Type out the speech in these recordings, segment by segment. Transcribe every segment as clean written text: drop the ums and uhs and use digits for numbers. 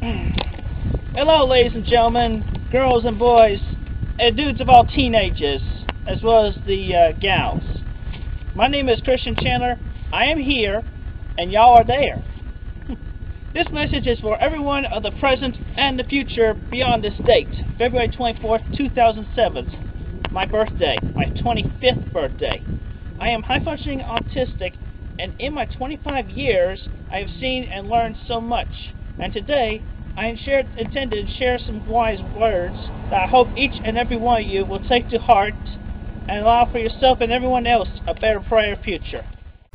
Hello, ladies and gentlemen, girls and boys, and dudes of all teenagers, as well as the gals. My name is Christian Chandler. I am here, and y'all are there. This message is for everyone of the present and the future beyond this date, February 24th, 2007, my birthday, my 25th birthday. I am high-functioning autistic, and in my 25 years, I have seen and learned so much. And today, I intended to share some wise words that I hope each and every one of you will take to heart and allow for yourself and everyone else a better, brighter future.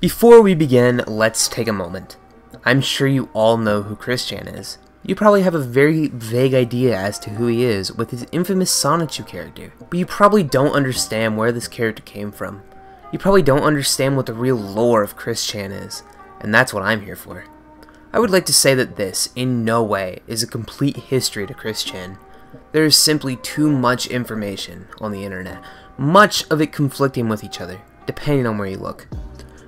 Before we begin, let's take a moment. I'm sure you all know who Chris Chan is. You probably have a very vague idea as to who he is with his infamous Sonichu character, but you probably don't understand where this character came from. You probably don't understand what the real lore of Chris Chan is, and that's what I'm here for. I would like to say that this, in no way, is a complete history to Chris Chan. There is simply too much information on the internet, much of it conflicting with each other, depending on where you look.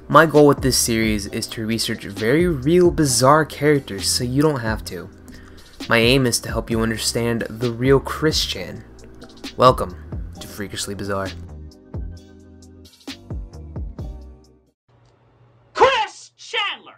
My goal with this series is to research very real, bizarre characters so you don't have to. My aim is to help you understand the real Chris Chan. Welcome to Freakishly Bizarre. Chris Chandler!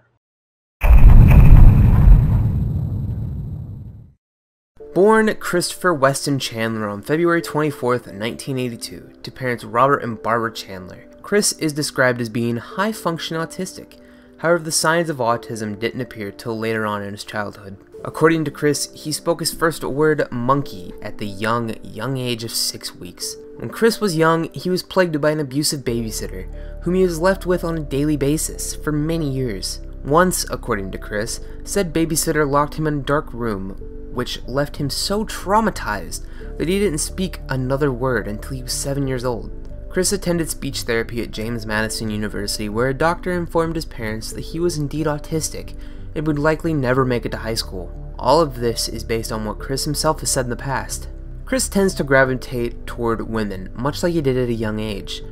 Born Christopher Weston Chandler on February 24th, 1982, to parents Robert and Barbara Chandler, Chris is described as being high-functioning autistic. However, the signs of autism didn't appear till later on in his childhood. According to Chris, he spoke his first word, monkey, at the young age of 6 weeks. When Chris was young, he was plagued by an abusive babysitter, whom he was left with on a daily basis for many years. Once, according to Chris, said babysitter locked him in a dark room, which left him so traumatized that he didn't speak another word until he was 7 years old. Chris attended speech therapy at James Madison University, where a doctor informed his parents that he was indeed autistic and would likely never make it to high school. All of this is based on what Chris himself has said in the past. Chris tends to gravitate toward women, much like he did at a young age.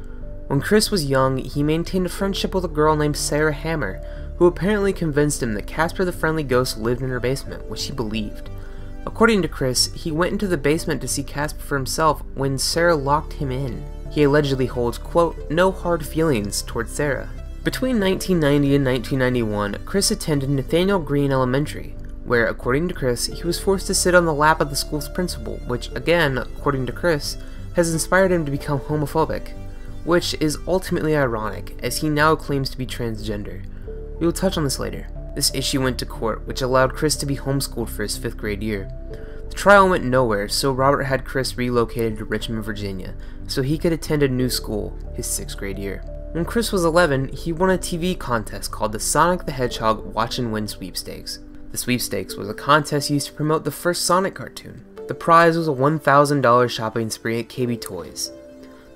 When Chris was young, he maintained a friendship with a girl named Sarah Hammer, who apparently convinced him that Casper the Friendly Ghost lived in her basement, which he believed. According to Chris, he went into the basement to see Casper for himself when Sarah locked him in. He allegedly holds, quote, no hard feelings towards Sarah. Between 1990 and 1991, Chris attended Nathaniel Green Elementary, where, according to Chris, he was forced to sit on the lap of the school's principal, which, again, according to Chris, has inspired him to become homophobic, which is ultimately ironic, as he now claims to be transgender. We will touch on this later. This issue went to court, which allowed Chris to be homeschooled for his 5th grade year. The trial went nowhere, so Robert had Chris relocated to Richmond, Virginia, so he could attend a new school his 6th grade year. When Chris was 11, he won a TV contest called the Sonic the Hedgehog Watch and Win Sweepstakes. The sweepstakes was a contest used to promote the first Sonic cartoon. The prize was a $1,000 shopping spree at KB Toys.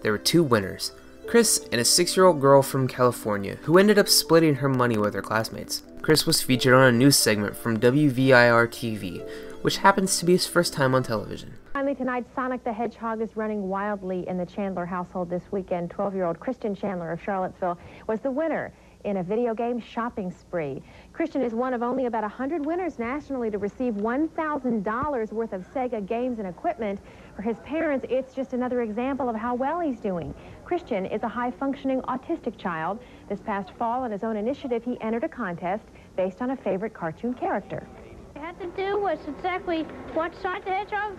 There were 2 winners, Chris and a 6-year-old girl from California, who ended up splitting her money with her classmates. Chris was featured on a news segment from WVIR-TV, which happens to be his first time on television. Finally tonight, Sonic the Hedgehog is running wildly in the Chandler household this weekend. 12-year-old Christian Chandler of Charlottesville was the winner in a video game shopping spree. Christian is one of only about 100 winners nationally to receive $1,000 worth of Sega games and equipment. For his parents, it's just another example of how well he's doing. Christian is a high-functioning autistic child. This past fall, on his own initiative, he entered a contest based on a favorite cartoon character. What I had to do was exactly watch Sonic the Hedgehog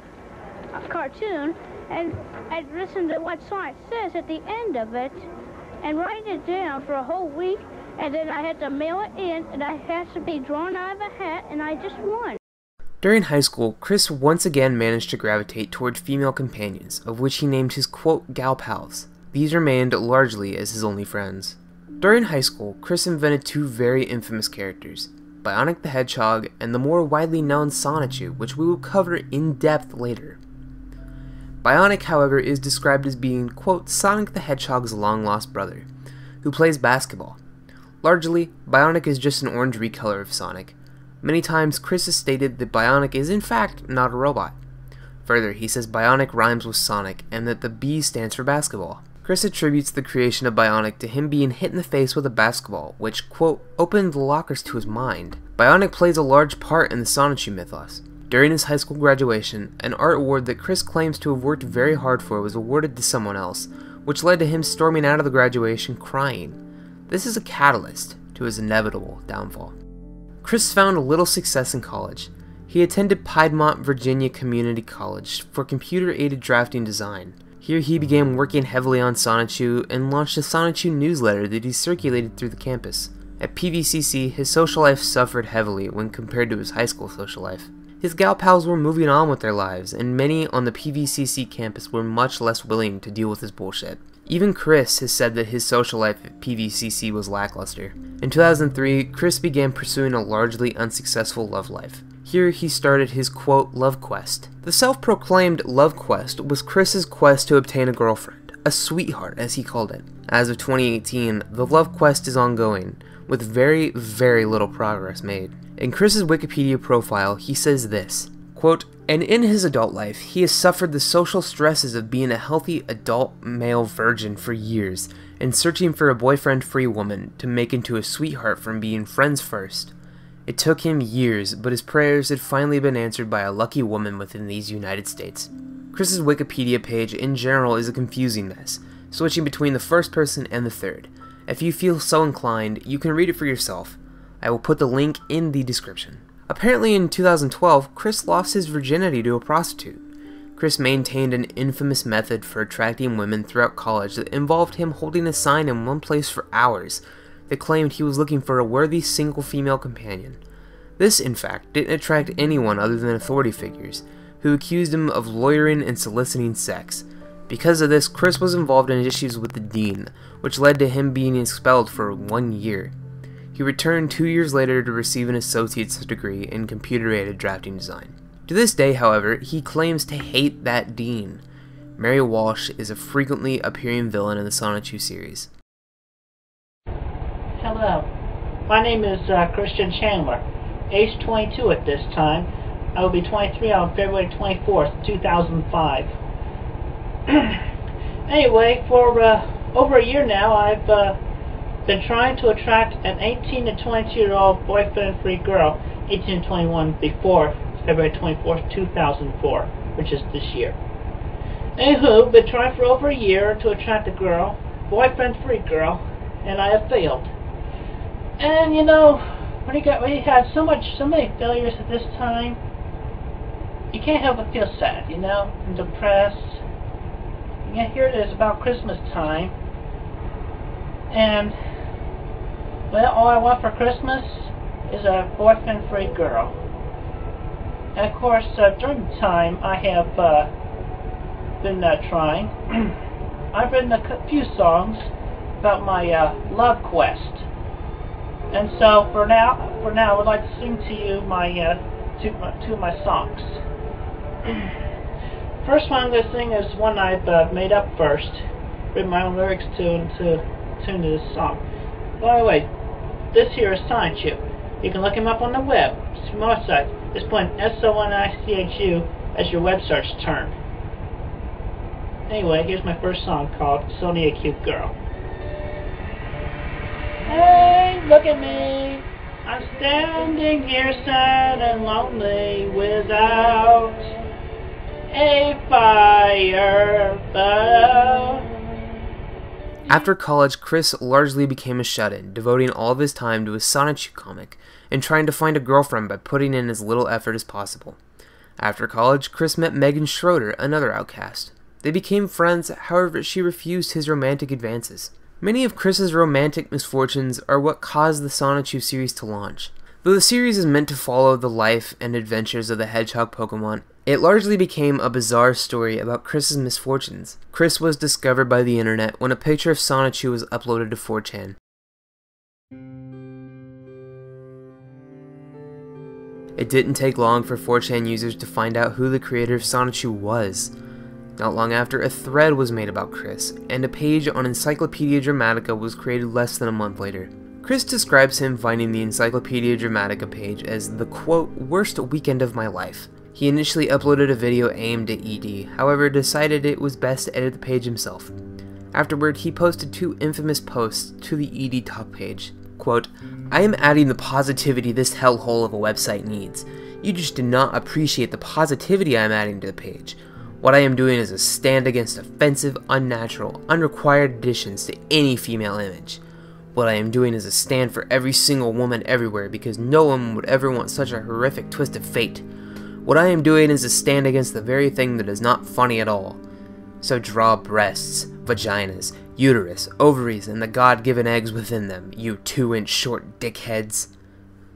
cartoon and I'd listen to what Sonic says at the end of it and write it down for a whole week, and then I had to mail it in, and I had to be drawn out of a hat, and I just won. During high school, Chris once again managed to gravitate toward female companions, of which he named his, quote, gal pals. These remained largely as his only friends. During high school, Chris invented 2 very infamous characters, Bionic the Hedgehog and the more widely known Sonichu, which we will cover in depth later. Bionic, however, is described as being, quote, Sonic the Hedgehog's long-lost brother, who plays basketball. Largely, Bionic is just an orange recolor of Sonic. Many times, Chris has stated that Bionic is in fact not a robot. Further, he says Bionic rhymes with Sonic, and that the B stands for basketball. Chris attributes the creation of Bionic to him being hit in the face with a basketball, which, quote, opened the lockers to his mind. Bionic plays a large part in the Sonichu mythos. During his high school graduation, an art award that Chris claims to have worked very hard for was awarded to someone else, which led to him storming out of the graduation crying. This is a catalyst to his inevitable downfall. Chris found little success in college. He attended Piedmont, Virginia Community College for computer-aided drafting design. Here he began working heavily on Sonichu and launched a Sonichu newsletter that he circulated through the campus. At PVCC, his social life suffered heavily when compared to his high school social life. His gal pals were moving on with their lives, and many on the PVCC campus were much less willing to deal with his bullshit. Even Chris has said that his social life at PVCC was lackluster. In 2003, Chris began pursuing a largely unsuccessful love life. Here he started his quote love quest. The self-proclaimed love quest was Chris's quest to obtain a girlfriend, a sweetheart as he called it. As of 2018, the love quest is ongoing, with very, very little progress made. In Chris's Wikipedia profile, he says this, quote, "And in his adult life, he has suffered the social stresses of being a healthy adult male virgin for years and searching for a boyfriend-free woman to make into a sweetheart from being friends first. It took him years, but his prayers had finally been answered by a lucky woman within these United States." Chris's Wikipedia page in general is a confusing mess, switching between the first person and the third. If you feel so inclined, you can read it for yourself. I will put the link in the description. Apparently in 2012, Chris lost his virginity to a prostitute. Chris maintained an infamous method for attracting women throughout college that involved him holding a sign in one place for hours that claimed he was looking for a worthy single female companion. This, in fact, didn't attract anyone other than authority figures, who accused him of loitering and soliciting sex. Because of this, Chris was involved in issues with the dean, which led to him being expelled for 1 year. He returned 2 years later to receive an associate's degree in computer-aided drafting design. To this day, however, he claims to hate that dean. Mary Walsh is a frequently appearing villain in the Sonichu series. Hello, my name is Christian Chandler, age 22 at this time. I will be 23 on February 24th, 2005. Anyway, for over a year now, I've been trying to attract an 18 to 22-year-old boyfriend-free girl, 18 to 21, before February 24th, 2004, which is this year. Anywho, been trying for over a year to attract a girl, boyfriend-free girl, and I have failed. And you know, when you have so many failures at this time, you can't help but feel sad, you know, and depressed. And yet here it is about Christmas time, and well, all I want for Christmas is a boyfriend-free girl. And of course, during the time I have been trying, I've written a few songs about my love quest. And so for now, I would like to sing to you my two of my songs. First one I'm going to sing is one I've made up first, written my own lyrics to and to tune to this song. By the way, this here is Sonichu. You can look him up on the web. It's my website. Just put Sonichu as your web search term. Anyway, here's my first song called Sonia Cute Girl. Hey, look at me. I'm standing here sad and lonely without a fire. After college, Chris largely became a shut-in, devoting all of his time to his Sonichu comic and trying to find a girlfriend by putting in as little effort as possible. After college, Chris met Megan Schroeder, another outcast. They became friends, however she refused his romantic advances. Many of Chris's romantic misfortunes are what caused the Sonichu series to launch. Though the series is meant to follow the life and adventures of the hedgehog Pokemon, it largely became a bizarre story about Chris's misfortunes. Chris was discovered by the internet when a picture of Sonichu was uploaded to 4chan. It didn't take long for 4chan users to find out who the creator of Sonichu was. Not long after, a thread was made about Chris, and a page on Encyclopedia Dramatica was created less than a month later. Chris describes him finding the Encyclopedia Dramatica page as the, quote, worst weekend of my life. He initially uploaded a video aimed at ED, however decided it was best to edit the page himself. Afterward, he posted 2 infamous posts to the ED talk page. Quote, I am adding the positivity this hellhole of a website needs. You just do not appreciate the positivity I am adding to the page. What I am doing is a stand against offensive, unnatural, unrequired additions to any female image. What I am doing is a stand for every single woman everywhere because no one would ever want such a horrific twist of fate. What I am doing is a stand against the very thing that is not funny at all. So draw breasts, vaginas, uterus, ovaries, and the God-given eggs within them, you 2-inch short dickheads.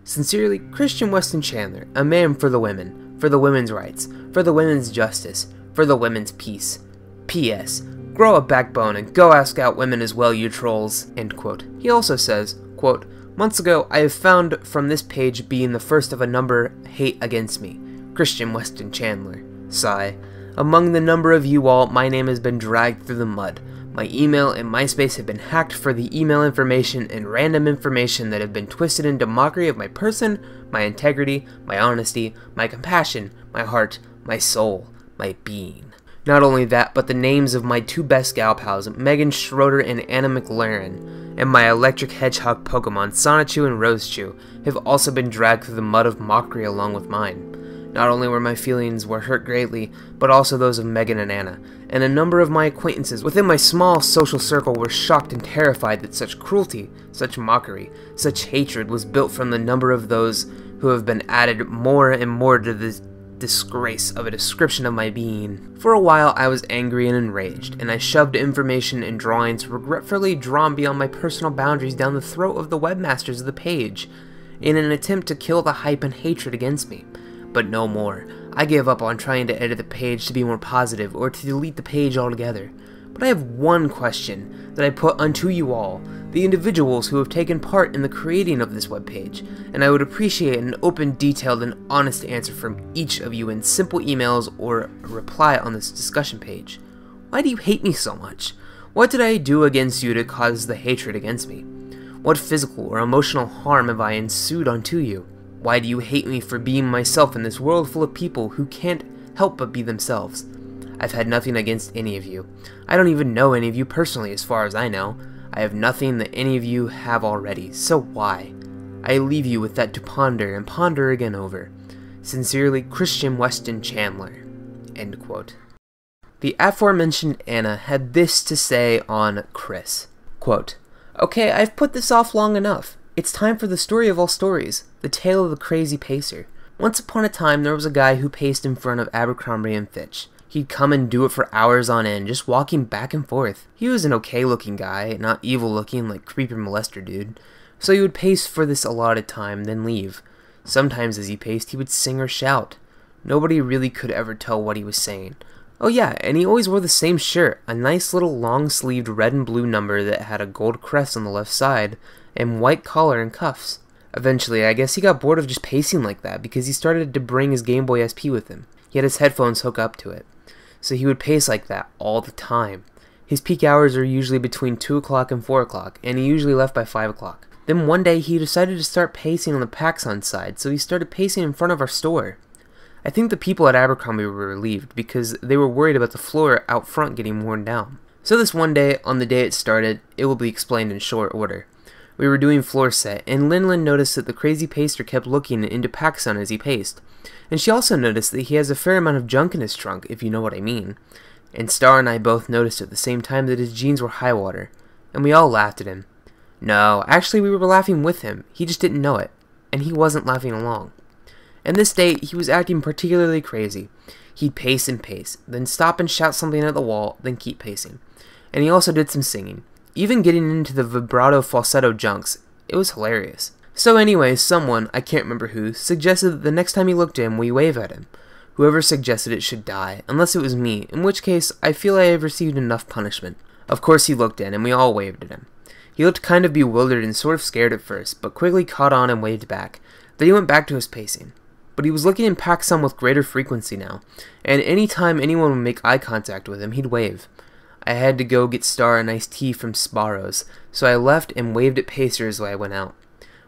Sincerely, Christian Weston Chandler, a man for the women, for the women's rights, for the women's justice, for the women's peace. P.S. Grow a backbone and go ask out women as well, you trolls. End quote. He also says, quote, months ago, I have found from this page being the first of a number hate against me. Christian Weston Chandler. Sigh. Among the number of you all, my name has been dragged through the mud. My email and MySpace have been hacked for the email information and random information that have been twisted into mockery of my person, my integrity, my honesty, my compassion, my heart, my soul, my being. Not only that, but the names of my 2 best gal pals, Megan Schroeder and Anna McLaren, and my electric hedgehog Pokemon, Sonichu and Rosechu, have also been dragged through the mud of mockery along with mine. Not only were my feelings hurt greatly, but also those of Megan and Anna, and a number of my acquaintances within my small social circle were shocked and terrified that such cruelty, such mockery, such hatred was built from the number of those who have been added more and more to the disgrace of a description of my being. For a while I was angry and enraged, and I shoved information and drawings regretfully drawn beyond my personal boundaries down the throat of the webmasters of the page, in an attempt to kill the hype and hatred against me. But no more. I gave up on trying to edit the page to be more positive or to delete the page altogether. But I have one question that I put unto you all, the individuals who have taken part in the creating of this webpage, and I would appreciate an open, detailed, and honest answer from each of you in simple emails or a reply on this discussion page. Why do you hate me so much? What did I do against you to cause the hatred against me? What physical or emotional harm have I ensued unto you? Why do you hate me for being myself in this world full of people who can't help but be themselves? I've had nothing against any of you. I don't even know any of you personally as far as I know. I have nothing that any of you have already, so why? I leave you with that to ponder and ponder again over. Sincerely, Christian Weston Chandler. End quote. The aforementioned Anna had this to say on Chris. Quote, okay, I've put this off long enough. It's time for the story of all stories, the tale of the crazy pacer. Once upon a time, there was a guy who paced in front of Abercrombie & Fitch. He'd come and do it for hours on end, just walking back and forth. He was an okay-looking guy, not evil-looking like creepy molester dude. So he would pace for this allotted time, then leave. Sometimes as he paced, he would sing or shout. Nobody really could ever tell what he was saying. Oh yeah, and he always wore the same shirt, a nice little long-sleeved red and blue number that had a gold crest on the left side, and white collar and cuffs. Eventually, I guess he got bored of just pacing like that because he started to bring his Game Boy SP with him. He had his headphones hooked up to it. So he would pace like that all the time. His peak hours are usually between 2 o'clock and 4 o'clock, and he usually left by 5 o'clock. Then one day he decided to start pacing on the PacSun side, so he started pacing in front of our store. I think the people at Abercrombie were relieved because they were worried about the floor out front getting worn down. So this one day, on the day it started, it will be explained in short order. We were doing floor set, and Lin noticed that the crazy pacer kept looking into PacSun as he paced. And she also noticed that he has a fair amount of junk in his trunk, if you know what I mean. And Star and I both noticed at the same time that his jeans were high water. And we all laughed at him. No, actually we were laughing with him, he just didn't know it. And he wasn't laughing along. And this day, he was acting particularly crazy. He'd pace and pace, then stop and shout something at the wall, then keep pacing. And he also did some singing. Even getting into the vibrato falsetto junks, it was hilarious. So anyway, someone, I can't remember who, suggested that the next time he looked in, we wave at him. Whoever suggested it should die, unless it was me, in which case, I feel I have received enough punishment. Of course he looked in, and we all waved at him. He looked kind of bewildered and sort of scared at first, but quickly caught on and waved back. Then he went back to his pacing. But he was looking in PacSun with greater frequency now, and any time anyone would make eye contact with him, he'd wave. I had to go get Star a nice tea from Sbarro's, so I left and waved at Pacer as I went out.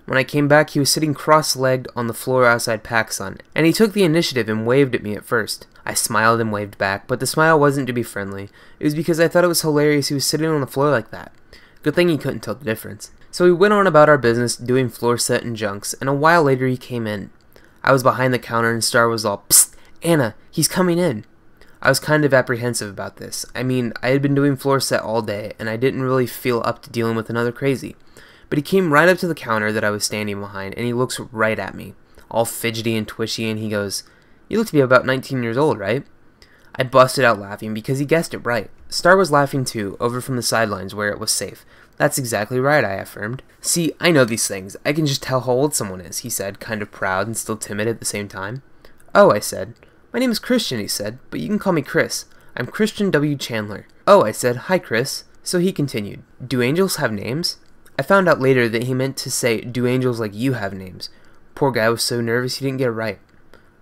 When I came back, he was sitting cross-legged on the floor outside PacSun, and he took the initiative and waved at me at first. I smiled and waved back, but the smile wasn't to be friendly. It was because I thought it was hilarious he was sitting on the floor like that. Good thing he couldn't tell the difference. So we went on about our business doing floor set and junks, and a while later he came in. I was behind the counter and Star was all, "Psst, Anna, he's coming in." I was kind of apprehensive about this. I mean, I had been doing floor set all day, and I didn't really feel up to dealing with another crazy. But he came right up to the counter that I was standing behind, and he looks right at me, all fidgety and twitchy, and he goes, "You look to be about 19 years old, right?" I busted out laughing because he guessed it right. Star was laughing too, over from the sidelines where it was safe. "That's exactly right," I affirmed. "See, I know these things. I can just tell how old someone is," he said, kind of proud and still timid at the same time. "Oh," I said. "My name is Christian," he said, "but you can call me Chris. I'm Christian W. Chandler." "Oh," I said. "Hi, Chris." So he continued, "Do angels have names?" I found out later that he meant to say, "Do angels like you have names?" Poor guy was so nervous he didn't get it right.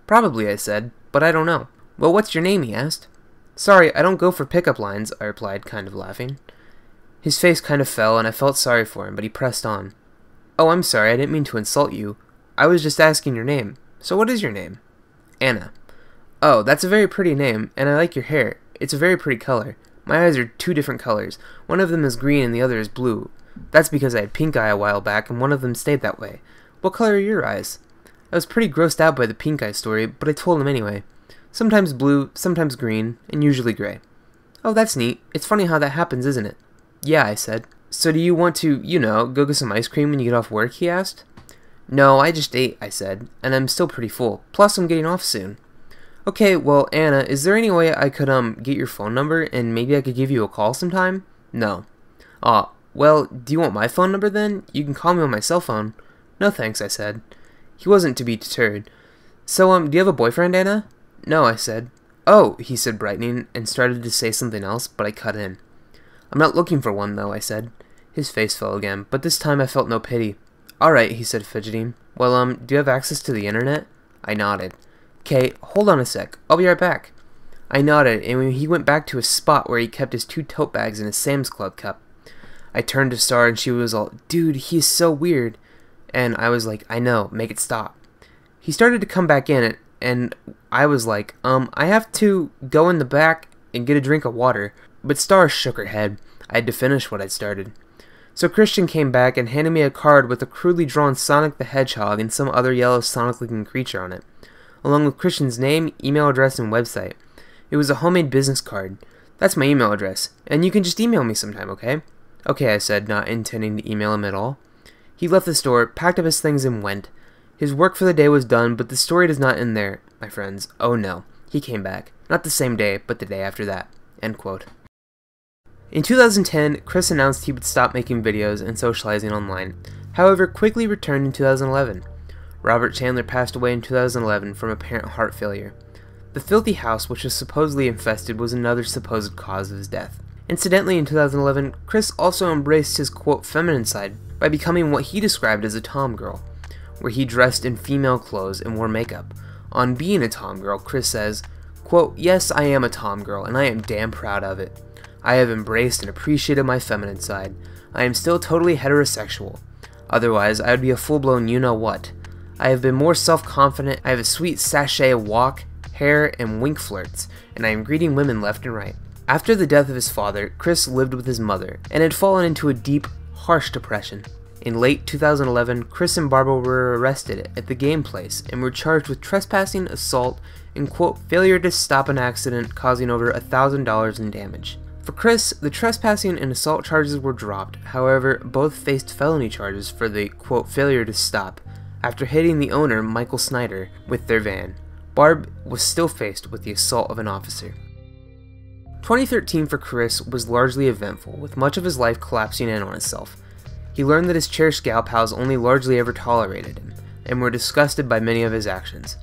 "Probably," I said, "but I don't know." "Well, what's your name?" he asked. "Sorry, I don't go for pickup lines," I replied, kind of laughing. His face kind of fell, and I felt sorry for him, but he pressed on. "Oh, I'm sorry, I didn't mean to insult you. I was just asking your name. So what is your name?" "Anna." "Oh, that's a very pretty name, and I like your hair. It's a very pretty color. My eyes are two different colors. One of them is green and the other is blue. That's because I had pink eye a while back, and one of them stayed that way. What color are your eyes?" I was pretty grossed out by the pink eye story, but I told him anyway. "Sometimes blue, sometimes green, and usually gray." "Oh, that's neat. It's funny how that happens, isn't it?" "Yeah," I said. "So do you want to, go get some ice cream when you get off work?" he asked. "No, I just ate," I said, "and I'm still pretty full. Plus, I'm getting off soon." "Okay, well, Anna, is there any way I could, get your phone number, and maybe I could give you a call sometime?" "No." "Aw, well, do you want my phone number then? You can call me on my cell phone." "No thanks," I said. He wasn't to be deterred. "So, do you have a boyfriend, Anna?" "No," I said. "Oh," he said, brightening, and started to say something else, but I cut in. "I'm not looking for one, though," I said. His face fell again, but this time I felt no pity. "Alright," he said, fidgeting. "Well, do you have access to the internet?" I nodded. "'Kay, hold on a sec. I'll be right back." I nodded, and he went back to a spot where he kept his 2 tote bags and his Sam's Club cup. I turned to Star, and she was all, "Dude, he is so weird." And I was like, "I know, make it stop." He started to come back in, and I was like, I have to go in the back and get a drink of water." But Star shook her head. I had to finish what I'd started. So Christian came back and handed me a card with a crudely drawn Sonic the Hedgehog and some other yellow Sonic-looking creature on it, along with Christian's name, email address, and website. It was a homemade business card. "That's my email address, and you can just email me sometime, okay?" "Okay," I said, not intending to email him at all. He left the store, packed up his things, and went. His work for the day was done, but the story does not end there, my friends. Oh no. He came back. Not the same day, but the day after that. End quote. In 2010, Chris announced he would stop making videos and socializing online, however quickly returned in 2011. Robert Chandler passed away in 2011 from apparent heart failure. The filthy house, which was supposedly infested, was another supposed cause of his death. Incidentally, in 2011, Chris also embraced his quote feminine side by becoming what he described as a tomgirl, where he dressed in female clothes and wore makeup. On being a tomgirl, Chris says, quote, "Yes, I am a tomgirl, and I am damn proud of it. I have embraced and appreciated my feminine side. I am still totally heterosexual. Otherwise, I would be a full-blown you-know-what. I have been more self-confident, I have a sweet sachet walk, hair, and wink flirts, and I am greeting women left and right." After the death of his father, Chris lived with his mother, and had fallen into a deep, harsh depression. In late 2011, Chris and Barbara were arrested at the game place and were charged with trespassing, assault, and quote, failure to stop an accident causing over $1,000 in damage. For Chris, the trespassing and assault charges were dropped, however, both faced felony charges for the quote, failure to stop after hitting the owner, Michael Snyder, with their van. Barb was still faced with the assault of an officer. 2013 for Chris was largely eventful, with much of his life collapsing in on itself. He learned that his cherished gal pals only largely ever tolerated him, and were disgusted by many of his actions.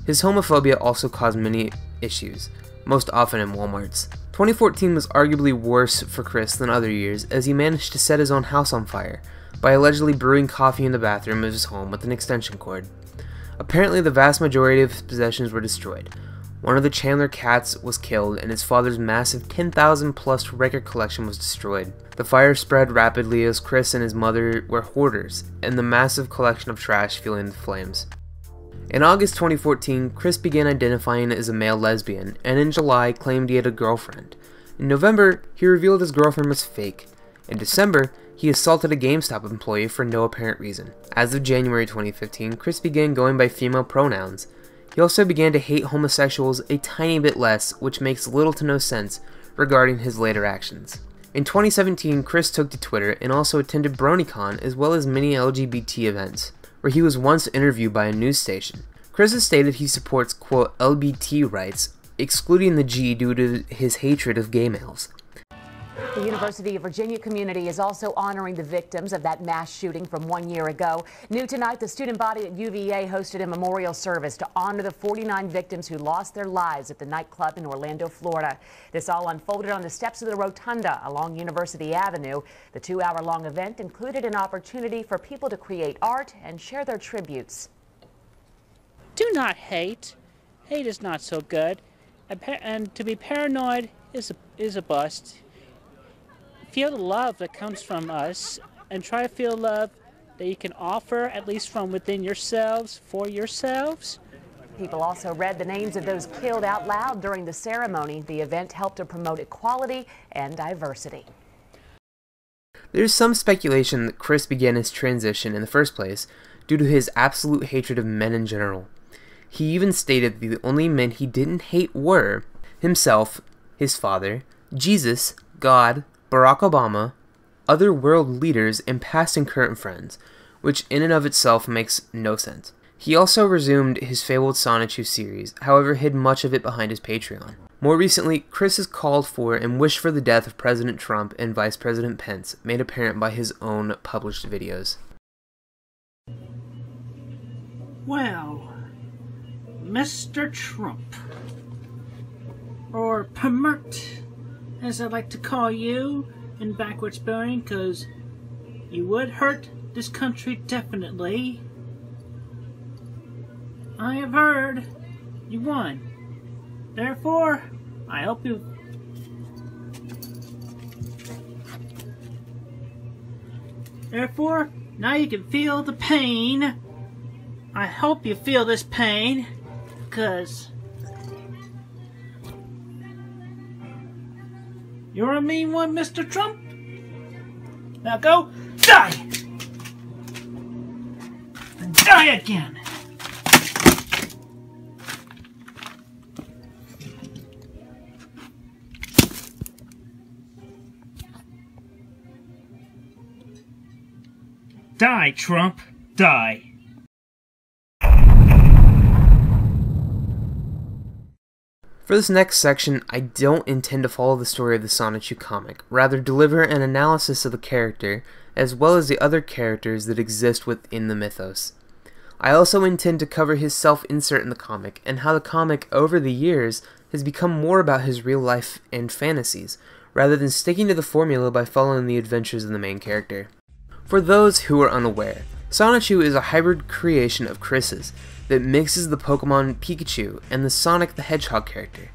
His homophobia also caused many issues, most often in Walmarts. 2014 was arguably worse for Chris than other years, as he managed to set his own house on fire by allegedly brewing coffee in the bathroom of his home with an extension cord. Apparently, the vast majority of his possessions were destroyed. One of the Chandler cats was killed, and his father's massive 10,000 plus record collection was destroyed. The fire spread rapidly as Chris and his mother were hoarders, and the massive collection of trash fueling the flames. In August 2014, Chris began identifying as a male lesbian, and in July claimed he had a girlfriend. In November, he revealed his girlfriend was fake. In December, he assaulted a GameStop employee for no apparent reason. As of January 2015, Chris began going by female pronouns. He also began to hate homosexuals a tiny bit less, which makes little to no sense regarding his later actions. In 2017, Chris took to Twitter and also attended BronyCon as well as many LGBT events, where he was once interviewed by a news station. Chris has stated he supports, quote, LGBT rights, excluding the G due to his hatred of gay males. The University of Virginia community is also honoring the victims of that mass shooting from 1 year ago. New tonight, the student body at UVA hosted a memorial service to honor the 49 victims who lost their lives at the nightclub in Orlando, Florida. This all unfolded on the steps of the rotunda along University Avenue. The 2-hour-long event included an opportunity for people to create art and share their tributes. Do not hate. Hate is not so good. And to be paranoid is a bust. Feel the love that comes from us, and try to feel love that you can offer, at least from within yourselves, for yourselves. People also read the names of those killed out loud during the ceremony. The event helped to promote equality and diversity. There's some speculation that Chris began his transition in the first place due to his absolute hatred of men in general. He even stated that the only men he didn't hate were himself, his father, Jesus, God, Barack Obama, other world leaders, and past and current friends, which in and of itself makes no sense. He also resumed his fabled Sonichu series, however hid much of it behind his Patreon. More recently, Chris has called for and wished for the death of President Trump and Vice President Pence, made apparent by his own published videos. Well, Mr. Trump, or Permert, as I like to call you in backwards spelling, because you would hurt this country definitely. I have heard you won. Therefore, I hope you... Therefore, now you can feel the pain. I hope you feel this pain, because... You're a mean one, Mr. Trump. Now go die! And die again! Die, Trump! Die! For this next section, I don't intend to follow the story of the Sonichu comic, rather deliver an analysis of the character, as well as the other characters that exist within the mythos. I also intend to cover his self-insert in the comic, and how the comic, over the years, has become more about his real life and fantasies, rather than sticking to the formula by following the adventures of the main character. For those who are unaware, Sonichu is a hybrid creation of Chris's, that mixes the Pokemon Pikachu and the Sonic the Hedgehog character.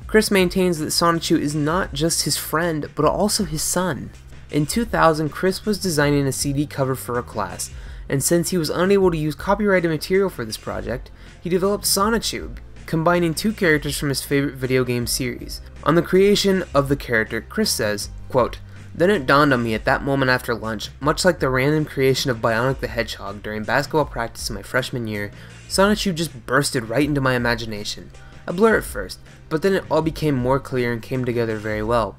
Chris maintains that Sonichu is not just his friend, but also his son. In 2000, Chris was designing a CD cover for a class, and since he was unable to use copyrighted material for this project, he developed Sonichu, combining two characters from his favorite video game series. On the creation of the character, Chris says, quote, "Then it dawned on me at that moment after lunch, much like the random creation of Bionic the Hedgehog during basketball practice in my freshman year, Sonichu just bursted right into my imagination. A blur at first, but then it all became more clear and came together very well.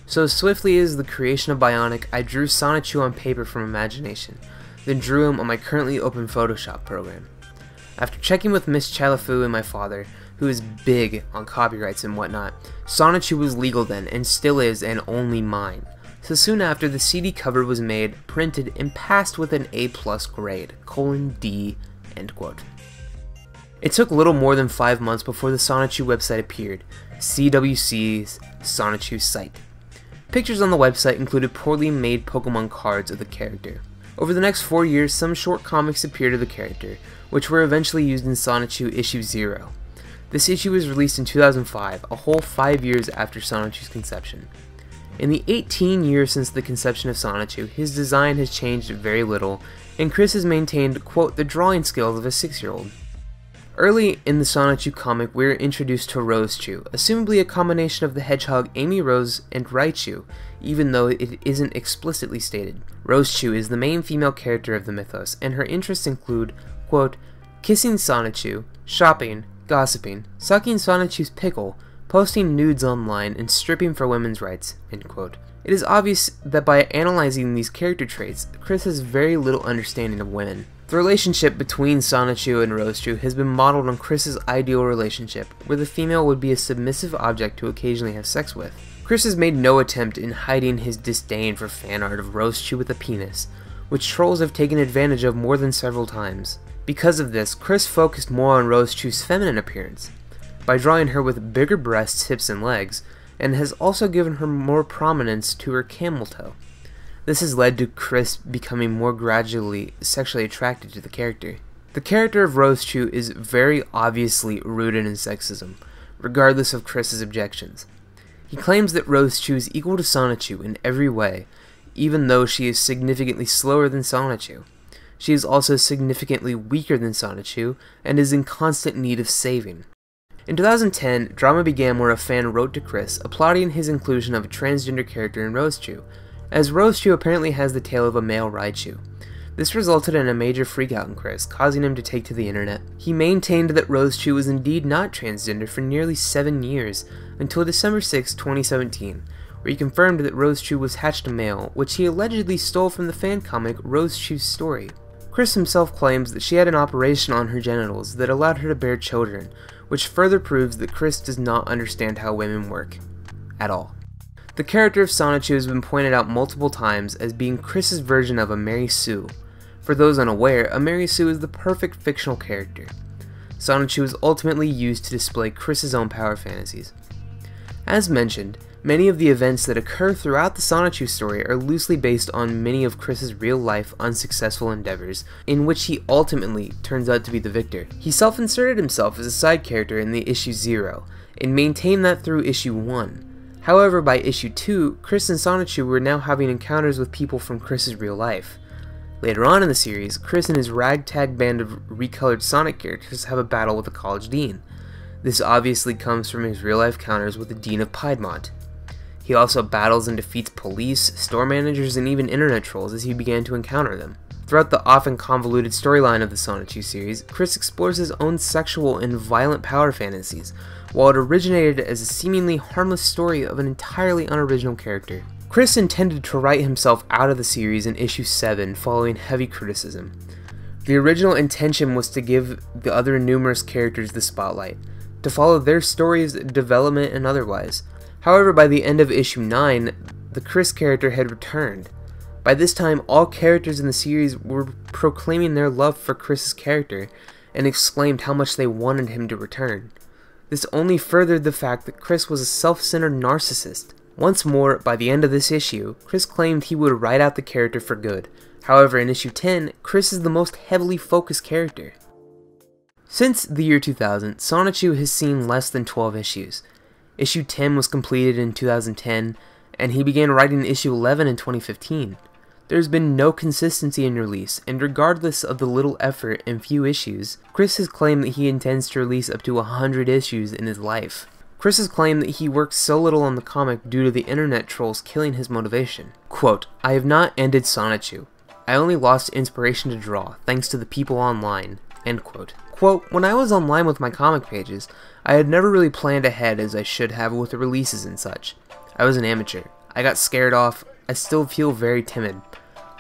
So as swiftly as the creation of Bionic, I drew Sonichu on paper from imagination, then drew him on my currently open Photoshop program. After checking with Miss Chalafu and my father, who is big on copyrights and whatnot, Sonichu was legal then, and still is, and only mine. So soon after, the CD cover was made, printed, and passed with an A+ grade, :D, end quote. It took little more than 5 months before the Sonichu website appeared, CWC's Sonichu site. Pictures on the website included poorly made Pokemon cards of the character. Over the next 4 years, some short comics appeared of the character, which were eventually used in Sonichu issue 0. This issue was released in 2005, a whole 5 years after Sonichu's conception. In the 18 years since the conception of Sonichu, his design has changed very little, and Chris has maintained, quote, the drawing skills of a 6-year-old. Early in the Sonichu comic, we are introduced to Rosechu, assumably a combination of the hedgehog Amy Rose and Raichu, even though it isn't explicitly stated. Rosechu is the main female character of the mythos, and her interests include, quote, kissing Sonichu, shopping, gossiping, sucking Sonichu's pickle, posting nudes online, and stripping for women's rights, end quote. It is obvious that by analyzing these character traits, Chris has very little understanding of women. The relationship between Sonichu and Rosechu has been modeled on Chris's ideal relationship, where the female would be a submissive object to occasionally have sex with. Chris has made no attempt in hiding his disdain for fan art of Rosechu with a penis, which trolls have taken advantage of more than several times. Because of this, Chris focused more on Rosechu's feminine appearance, by drawing her with bigger breasts, hips, and legs, and has also given her more prominence to her camel toe. This has led to Chris becoming more gradually sexually attracted to the character. The character of Rosechu is very obviously rooted in sexism, regardless of Chris's objections. He claims that Rosechu is equal to Sonichu in every way, even though she is significantly slower than Sonichu. She is also significantly weaker than Sonichu, and is in constant need of saving. In 2010, drama began where a fan wrote to Chris, applauding his inclusion of a transgender character in Rosechu, as Rosechu apparently has the tail of a male Raichu. This resulted in a major freakout in Chris, causing him to take to the internet. He maintained that Rosechu was indeed not transgender for nearly 7 years, until December 6, 2017, where he confirmed that Rosechu was hatched a male, which he allegedly stole from the fan comic Rosechu's Story. Chris himself claims that she had an operation on her genitals that allowed her to bear children, which further proves that Chris does not understand how women work. At all. The character of Sonichu has been pointed out multiple times as being Chris's version of a Mary Sue. For those unaware, a Mary Sue is the perfect fictional character. Sonichu is ultimately used to display Chris's own power fantasies. As mentioned, many of the events that occur throughout the Sonichu story are loosely based on many of Chris's real-life unsuccessful endeavors, in which he ultimately turns out to be the victor. He self-inserted himself as a side character in the issue 0, and maintained that through issue 1. However, by issue 2, Chris and Sonichu were now having encounters with people from Chris's real life. Later on in the series, Chris and his ragtag band of recolored Sonic characters have a battle with the college dean. This obviously comes from his real-life encounters with the Dean of Piedmont. He also battles and defeats police, store managers, and even internet trolls as he began to encounter them. Throughout the often convoluted storyline of the Sonichu series, Chris explores his own sexual and violent power fantasies, while it originated as a seemingly harmless story of an entirely unoriginal character. Chris intended to write himself out of the series in issue 7 following heavy criticism. The original intention was to give the other numerous characters the spotlight, to follow their stories, development, and otherwise. However, by the end of issue 9, the Chris character had returned. By this time, all characters in the series were proclaiming their love for Chris's character, and exclaimed how much they wanted him to return. This only furthered the fact that Chris was a self-centered narcissist. Once more, by the end of this issue, Chris claimed he would write out the character for good. However, in issue 10, Chris is the most heavily focused character. Since the year 2000, Sonichu has seen less than 12 issues. Issue 10 was completed in 2010, and he began writing issue 11 in 2015. There's been no consistency in release, and regardless of the little effort and few issues, Chris has claimed that he intends to release up to 100 issues in his life. Chris has claimed that he worked so little on the comic due to the internet trolls killing his motivation. Quote, "I have not ended Sonichu. I only lost inspiration to draw, thanks to the people online." End quote. Quote, "When I was online with my comic pages, I had never really planned ahead as I should have with the releases and such. I was an amateur. I got scared off. I still feel very timid.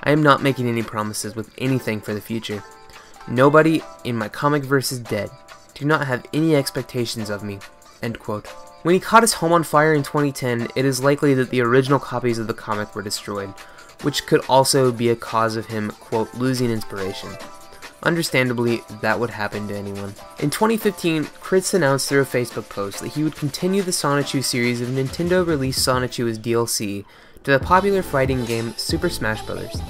I am not making any promises with anything for the future. Nobody in my comic verse is dead. Do not have any expectations of me." End quote. When he caught his home on fire in 2010, it is likely that the original copies of the comic were destroyed, which could also be a cause of him, quote, "losing inspiration." Understandably, that would happen to anyone. In 2015, Chris announced through a Facebook post that he would continue the Sonichu series if Nintendo released Sonichu as DLC to the popular fighting game Super Smash Bros.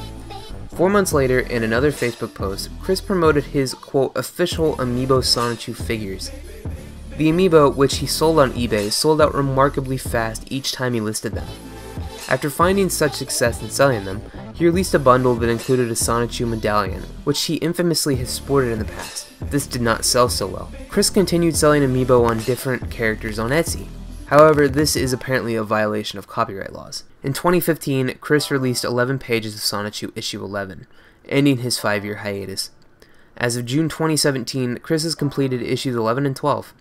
4 months later, in another Facebook post, Chris promoted his, quote, "official Amiibo Sonichu figures." The Amiibo, which he sold on eBay, sold out remarkably fast each time he listed them. After finding such success in selling them, he released a bundle that included a Sonichu medallion, which he infamously has sported in the past. This did not sell so well. Chris continued selling amiibo on different characters on Etsy. However, this is apparently a violation of copyright laws. In 2015, Chris released 11 pages of Sonichu issue 11, ending his 5-year hiatus. As of June 2017, Chris has completed issues 11 and 12.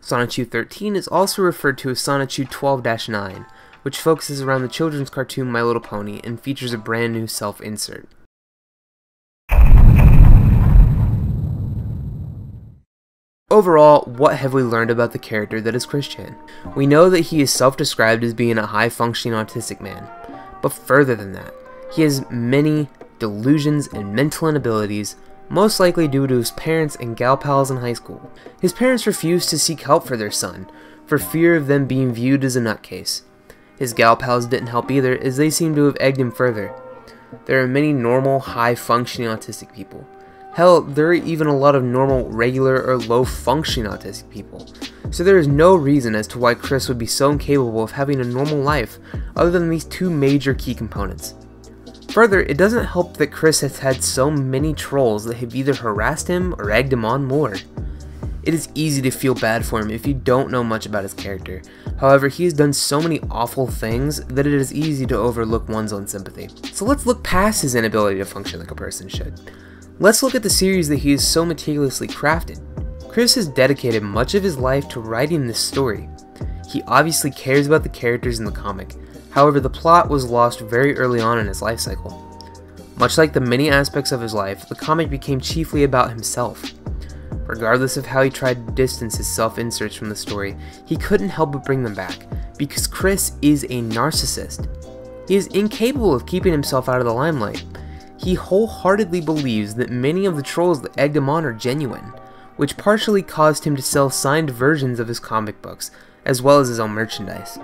Sonichu 13 is also referred to as Sonichu 12-9, which focuses around the children's cartoon My Little Pony and features a brand new self-insert. Overall, what have we learned about the character that is Chris Chan? We know that he is self-described as being a high-functioning autistic man, but further than that, he has many delusions and mental inabilities, most likely due to his parents and gal pals in high school. His parents refused to seek help for their son, for fear of them being viewed as a nutcase. His gal pals didn't help either, as they seem to have egged him further. There are many normal, high-functioning autistic people. Hell, there are even a lot of normal, regular, or low-functioning autistic people. So there is no reason as to why Chris would be so incapable of having a normal life, other than these two major key components. Further, it doesn't help that Chris has had so many trolls that have either harassed him or egged him on more. It is easy to feel bad for him if you don't know much about his character. However, he has done so many awful things that it is easy to overlook one's own sympathy. So let's look past his inability to function like a person should. Let's look at the series that he has so meticulously crafted. Chris has dedicated much of his life to writing this story. He obviously cares about the characters in the comic, however the plot was lost very early on in his life cycle. Much like the many aspects of his life, the comic became chiefly about himself. Regardless of how he tried to distance his self-inserts from the story, he couldn't help but bring them back, because Chris is a narcissist. He is incapable of keeping himself out of the limelight. He wholeheartedly believes that many of the trolls that egged him on are genuine, which partially caused him to sell signed versions of his comic books, as well as his own merchandise.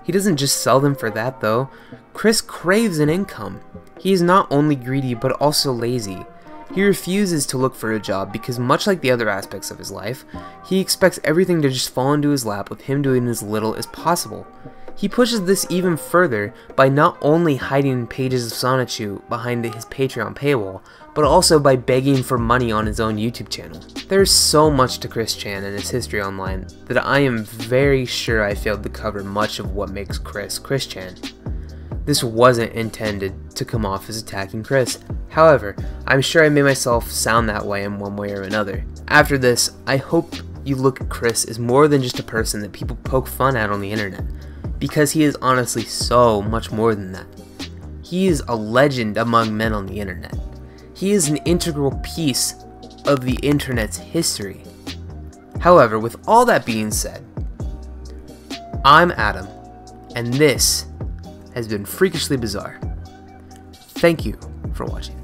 He doesn't just sell them for that though. Chris craves an income. He is not only greedy but also lazy. He refuses to look for a job because, much like the other aspects of his life, he expects everything to just fall into his lap with him doing as little as possible. He pushes this even further by not only hiding pages of Sonichu behind his Patreon paywall, but also by begging for money on his own YouTube channel. There's so much to Chris Chan and his history online that I am very sure I failed to cover much of what makes Chris Chris Chan. This wasn't intended to come off as attacking Chris. However, I'm sure I made myself sound that way in one way or another. After this, I hope you look at Chris as more than just a person that people poke fun at on the internet, because he is honestly so much more than that. He is a legend among men on the internet. He is an integral piece of the internet's history. However, with all that being said, I'm Adam, and this has been Freakishly Bizarre. Thank you for watching.